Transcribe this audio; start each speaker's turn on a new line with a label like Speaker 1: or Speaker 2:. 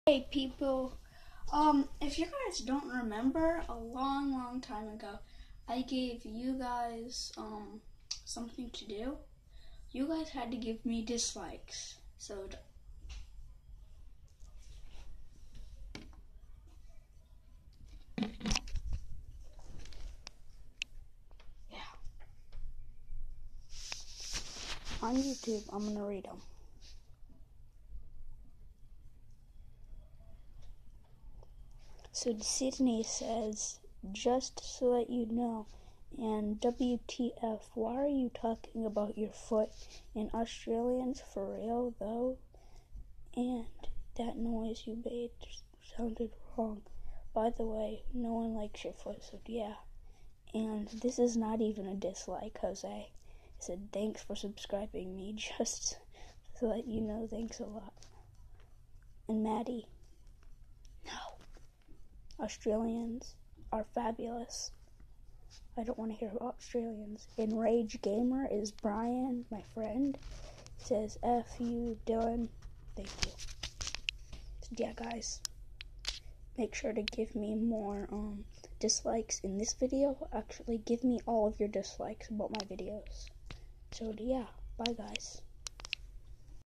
Speaker 1: Hey people, if you guys don't remember, a long time ago, I gave you guys, something to do. You guys had to give me dislikes, so yeah. On YouTube, I'm gonna read them. So Sydney says, just to let you know, and WTF, why are you talking about your foot? And Australians for real though? And that noise you made sounded wrong. By the way, no one likes your foot, so yeah. And this is not even a dislike, Jose. I said, thanks for subscribing me, just to let you know, thanks a lot. And Maddie, no. Australians are fabulous. I don't want to hear about Australians. Enraged Gamer is Brian, my friend. He says, F you, Dylan. Thank you. So yeah, guys. Make sure to give me more dislikes in this video. Actually, give me all of your dislikes about my videos. So yeah, bye guys.